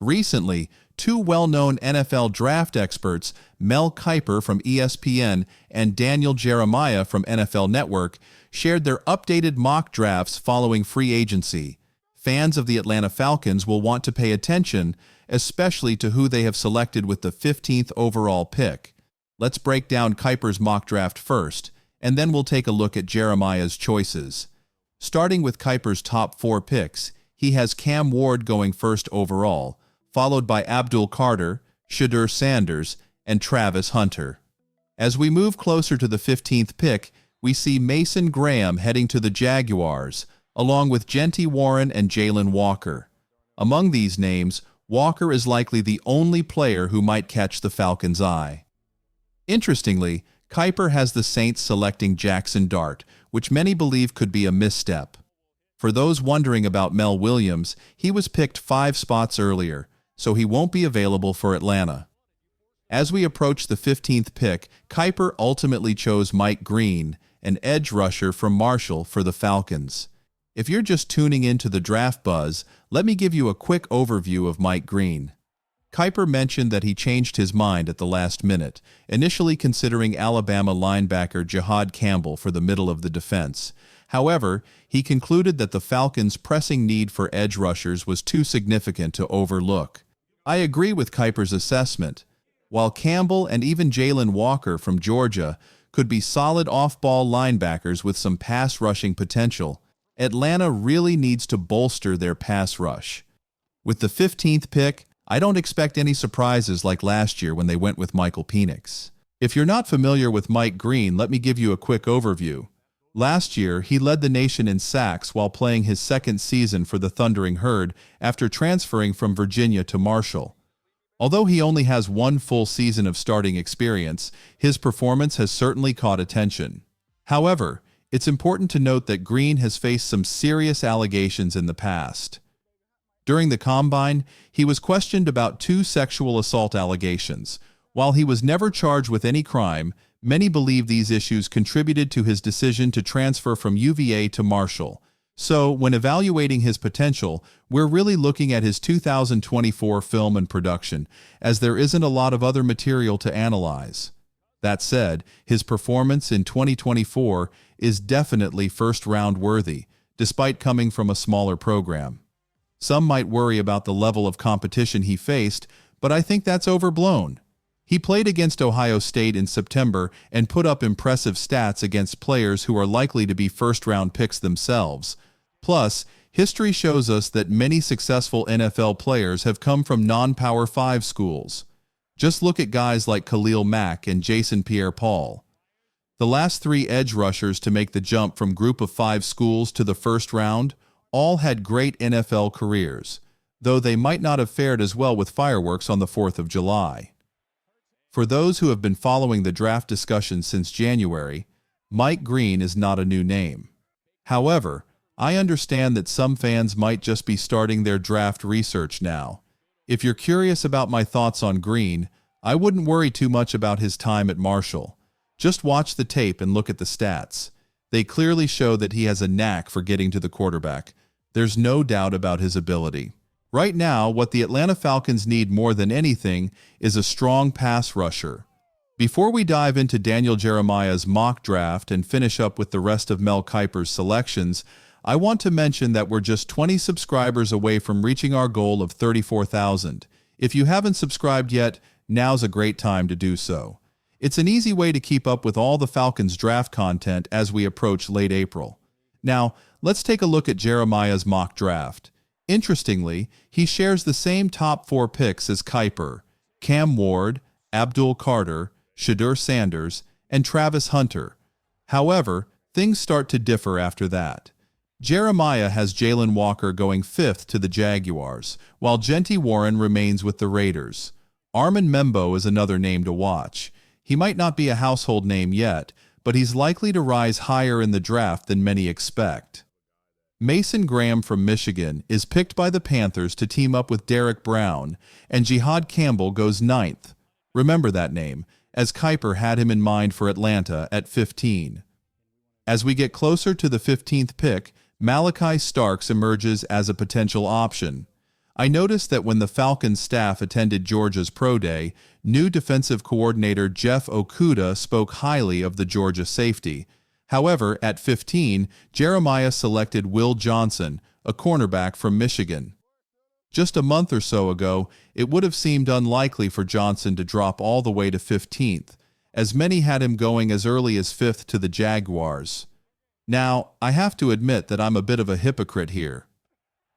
Recently, two well-known NFL draft experts, Mel Kiper from ESPN and Daniel Jeremiah from NFL Network, shared their updated mock drafts following free agency. Fans of the Atlanta Falcons will want to pay attention, especially to who they have selected with the 15th overall pick. Let's break down Kiper's mock draft first, and then we'll take a look at Jeremiah's choices. Starting with Kiper's top 4 picks, he has Cam Ward going first overall, followed by Abdul Carter, Shedeur Sanders, and Travis Hunter. As we move closer to the 15th pick, we see Mason Graham heading to the Jaguars, along with Jenti Warren and Jalen Walker. Among these names, Walker is likely the only player who might catch the Falcons' eye. Interestingly, Kiper has the Saints selecting Jackson Dart, which many believe could be a misstep. For those wondering about Mel Williams, he was picked 5 spots earlier, so he won't be available for Atlanta. As we approach the 15th pick, Kiper ultimately chose Mike Green, an edge rusher from Marshall, for the Falcons. If you're just tuning into the draft buzz, let me give you a quick overview of Mike Green. Kiper mentioned that he changed his mind at the last minute, initially considering Alabama linebacker Jihad Campbell for the middle of the defense. However, he concluded that the Falcons' pressing need for edge rushers was too significant to overlook. I agree with Kiper's assessment. While Campbell and even Jalen Walker from Georgia could be solid off-ball linebackers with some pass-rushing potential, Atlanta really needs to bolster their pass rush. With the 15th pick, I don't expect any surprises like last year when they went with Michael Penix. If you're not familiar with Mike Green, let me give you a quick overview. Last year, he led the nation in sacks while playing his second season for the Thundering Herd after transferring from Virginia to Marshall. Although he only has 1 full season of starting experience, his performance has certainly caught attention. However, it's important to note that Green has faced some serious allegations in the past. During the Combine, he was questioned about 2 sexual assault allegations. While he was never charged with any crime, many believe these issues contributed to his decision to transfer from UVA to Marshall. So, when evaluating his potential, we're really looking at his 2024 film and production, as there isn't a lot of other material to analyze. That said, his performance in 2024 is definitely first-round worthy, despite coming from a smaller program. Some might worry about the level of competition he faced, but I think that's overblown. He played against Ohio State in September and put up impressive stats against players who are likely to be first-round picks themselves. Plus, history shows us that many successful NFL players have come from non-Power 5 schools. Just look at guys like Khalil Mack and Jason Pierre-Paul. The last 3 edge rushers to make the jump from Group of 5 schools to the first round all had great NFL careers, though they might not have fared as well with fireworks on the 4th of July. For those who have been following the draft discussion since January, Mike Green is not a new name. However, I understand that some fans might just be starting their draft research now. If you're curious about my thoughts on Green, I wouldn't worry too much about his time at Marshall. Just watch the tape and look at the stats. They clearly show that he has a knack for getting to the quarterback. There's no doubt about his ability. Right now, what the Atlanta Falcons need more than anything is a strong pass rusher. Before we dive into Daniel Jeremiah's mock draft and finish up with the rest of Mel Kiper's selections, I want to mention that we're just 20 subscribers away from reaching our goal of 34,000. If you haven't subscribed yet, now's a great time to do so. It's an easy way to keep up with all the Falcons draft content as we approach late April. Now, let's take a look at Jeremiah's mock draft. Interestingly, he shares the same top 4 picks as Kiper: Cam Ward, Abdul Carter, Shedeur Sanders, and Travis Hunter. However, things start to differ after that. Jeremiah has Jalen Walker going 5th to the Jaguars, while Jenti Warren remains with the Raiders. Armand Membo is another name to watch. He might not be a household name yet, but he's likely to rise higher in the draft than many expect. Mason Graham from Michigan is picked by the Panthers to team up with Derek Brown, and Jihad Campbell goes 9th. Remember that name, as Kiper had him in mind for Atlanta at 15. As we get closer to the 15th pick, Malachi Starks emerges as a potential option. I noticed that when the Falcons staff attended Georgia's Pro Day, new defensive coordinator Jeff Okudah spoke highly of the Georgia safety. However, at 15, Jeremiah selected Will Johnson, a cornerback from Michigan. Just a month or so ago, it would have seemed unlikely for Johnson to drop all the way to 15th, as many had him going as early as 5th to the Jaguars. Now, I have to admit that I'm a bit of a hypocrite here.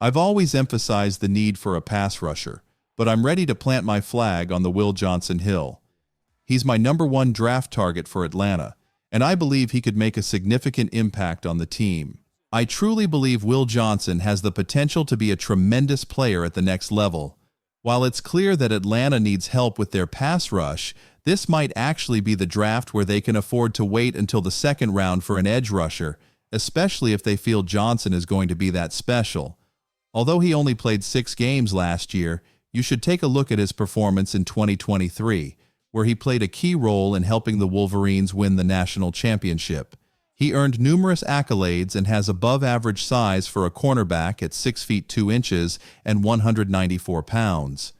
I've always emphasized the need for a pass rusher, but I'm ready to plant my flag on the Will Johnson hill. He's my #1 draft target for Atlanta, and I believe he could make a significant impact on the team. I truly believe Will Johnson has the potential to be a tremendous player at the next level. While it's clear that Atlanta needs help with their pass rush, this might actually be the draft where they can afford to wait until the second round for an edge rusher, especially if they feel Johnson is going to be that special. Although he only played 6 games last year, you should take a look at his performance in 2023, where he played a key role in helping the Wolverines win the national championship. He earned numerous accolades and has above-average size for a cornerback at 6 feet 2 inches and 194 pounds.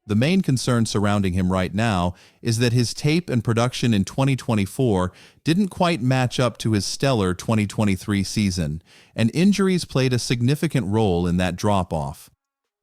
The main concern surrounding him right now is that his tape and production in 2024 didn't quite match up to his stellar 2023 season, and injuries played a significant role in that drop-off.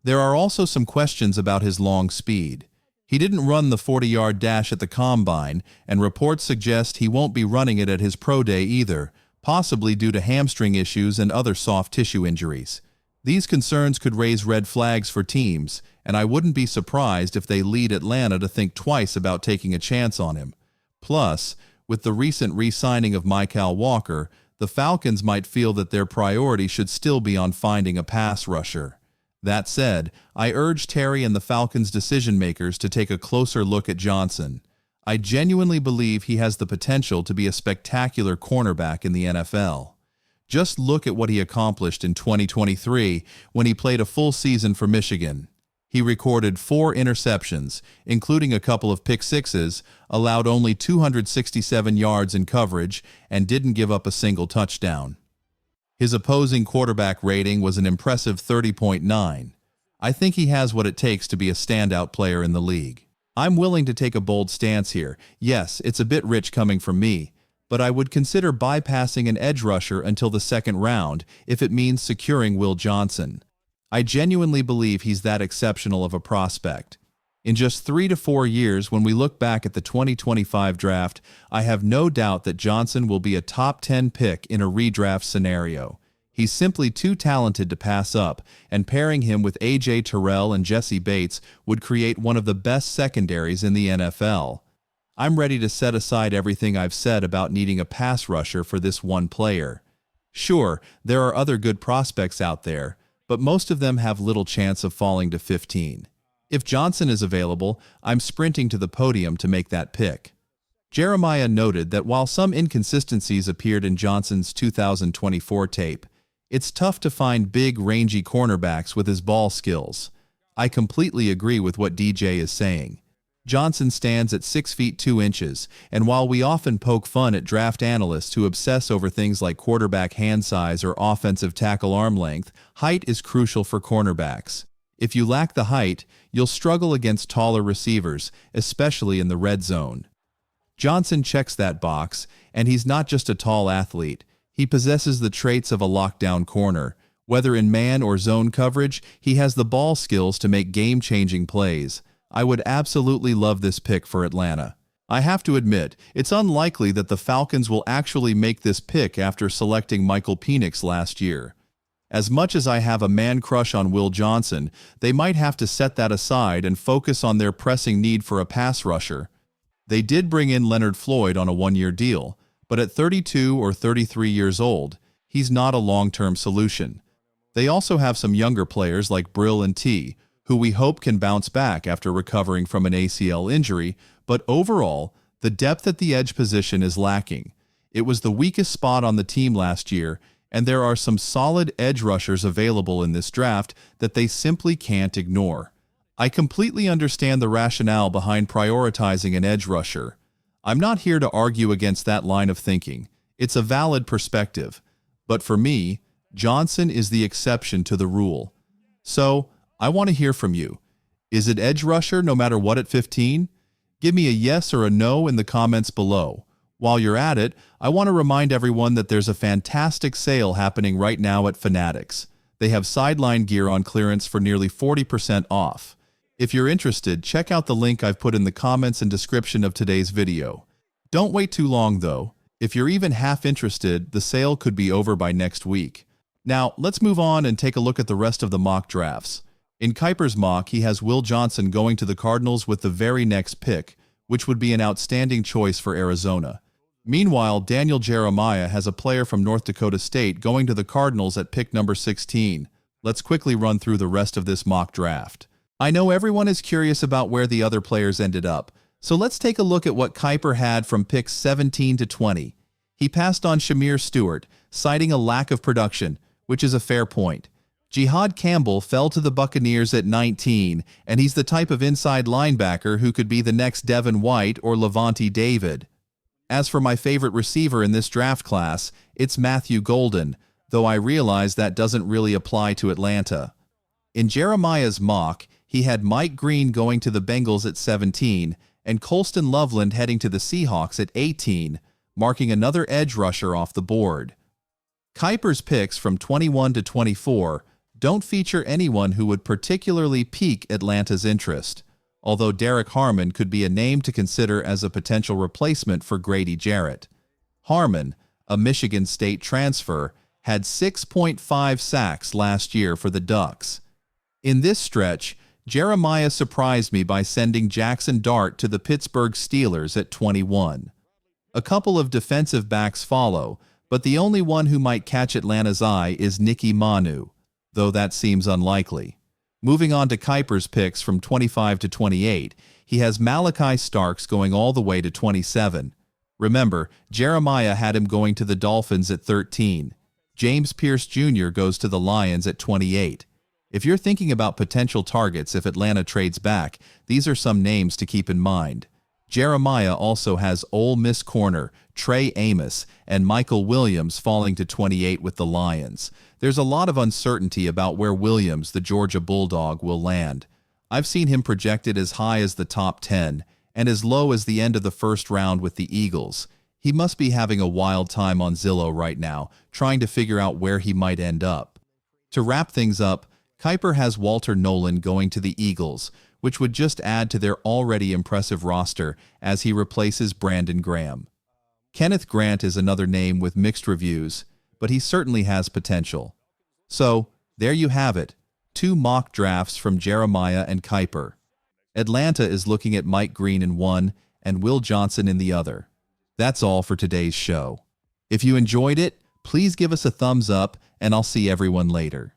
There are also some questions about his long speed. He didn't run the 40-yard dash at the Combine, and reports suggest he won't be running it at his pro day either, possibly due to hamstring issues and other soft tissue injuries. These concerns could raise red flags for teams, and I wouldn't be surprised if they lead Atlanta to think twice about taking a chance on him. Plus, with the recent re-signing of Mykal Walker, the Falcons might feel that their priority should still be on finding a pass rusher. That said, I urge Terry and the Falcons' decision-makers to take a closer look at Johnson. I genuinely believe he has the potential to be a spectacular cornerback in the NFL. Just look at what he accomplished in 2023 when he played a full season for Michigan. He recorded 4 interceptions, including a couple of pick sixes, allowed only 267 yards in coverage, and didn't give up a single touchdown. His opposing quarterback rating was an impressive 30.9. I think he has what it takes to be a standout player in the league. I'm willing to take a bold stance here. Yes, it's a bit rich coming from me, but I would consider bypassing an edge rusher until the second round if it means securing Will Johnson. I genuinely believe he's that exceptional of a prospect. In just 3 to 4 years, when we look back at the 2025 draft, I have no doubt that Johnson will be a top 10 pick in a redraft scenario. He's simply too talented to pass up, and pairing him with A.J. Terrell and Jesse Bates would create one of the best secondaries in the NFL. I'm ready to set aside everything I've said about needing a pass rusher for this one player. Sure, there are other good prospects out there, but most of them have little chance of falling to 15. If Johnson is available, I'm sprinting to the podium to make that pick. Jeremiah noted that while some inconsistencies appeared in Johnson's 2024 tape, it's tough to find big, rangy cornerbacks with his ball skills. I completely agree with what DJ is saying. Johnson stands at 6 feet 2 inches, and while we often poke fun at draft analysts who obsess over things like quarterback hand size or offensive tackle arm length, height is crucial for cornerbacks. If you lack the height, you'll struggle against taller receivers, especially in the red zone. Johnson checks that box, and he's not just a tall athlete. He possesses the traits of a lockdown corner. Whether in man or zone coverage, he has the ball skills to make game-changing plays. I would absolutely love this pick for Atlanta. I have to admit, it's unlikely that the Falcons will actually make this pick after selecting Michael Penix last year. As much as I have a man crush on Will Johnson, they might have to set that aside and focus on their pressing need for a pass rusher. They did bring in Leonard Floyd on a 1-year deal, but at 32 or 33 years old, he's not a long-term solution. They also have some younger players like Brill and T, who we hope can bounce back after recovering from an ACL injury, but overall, the depth at the edge position is lacking. It was the weakest spot on the team last year, and there are some solid edge rushers available in this draft that they simply can't ignore. I completely understand the rationale behind prioritizing an edge rusher. I'm not here to argue against that line of thinking. It's a valid perspective. But for me, Johnson is the exception to the rule. So, I want to hear from you. Is it edge rusher no matter what at 15? Give me a yes or a no in the comments below. While you're at it, I want to remind everyone that there's a fantastic sale happening right now at Fanatics. They have sideline gear on clearance for nearly 40% off. If you're interested, check out the link I've put in the comments and description of today's video. Don't wait too long though. If you're even half interested, the sale could be over by next week. Now, let's move on and take a look at the rest of the mock drafts. In Kiper's mock, he has Will Johnson going to the Cardinals with the very next pick, which would be an outstanding choice for Arizona. Meanwhile, Daniel Jeremiah has a player from North Dakota State going to the Cardinals at pick number 16. Let's quickly run through the rest of this mock draft. I know everyone is curious about where the other players ended up, so let's take a look at what Kiper had from picks 17 to 20. He passed on Shamir Stewart, citing a lack of production, which is a fair point. Jihad Campbell fell to the Buccaneers at 19, and he's the type of inside linebacker who could be the next Devin White or Levante David. As for my favorite receiver in this draft class, it's Matthew Golden, though I realize that doesn't really apply to Atlanta. In Jeremiah's mock, he had Mike Green going to the Bengals at 17, and Colston Loveland heading to the Seahawks at 18, marking another edge rusher off the board. Kiper's picks from 21 to 24 don't feature anyone who would particularly pique Atlanta's interest, although Derek Harmon could be a name to consider as a potential replacement for Grady Jarrett. Harmon, a Michigan State transfer, had 6.5 sacks last year for the Ducks. In this stretch, Jeremiah surprised me by sending Jackson Dart to the Pittsburgh Steelers at 21. A couple of defensive backs follow, but the only one who might catch Atlanta's eye is Nicky Manu, though that seems unlikely. Moving on to Kiper's picks from 25 to 28, he has Malachi Starks going all the way to 27. Remember, Jeremiah had him going to the Dolphins at 13. James Pierce Jr. goes to the Lions at 28. If you're thinking about potential targets if Atlanta trades back, these are some names to keep in mind. Jeremiah also has Ole Miss corner Trey Amos and Michael Williams falling to 28 with the Lions. There's a lot of uncertainty about where Williams, the Georgia Bulldog, will land. I've seen him projected as high as the top 10 and as low as the end of the first round with the Eagles. He must be having a wild time on Zillow right now, trying to figure out where he might end up. To wrap things up, Kiper has Walter Nolan going to the Eagles, which would just add to their already impressive roster as he replaces Brandon Graham. Kenneth Grant is another name with mixed reviews, but he certainly has potential. So, there you have it, 2 mock drafts from Jeremiah and Kiper. Atlanta is looking at Mike Green in one and Will Johnson in the other. That's all for today's show. If you enjoyed it, please give us a thumbs up, and I'll see everyone later.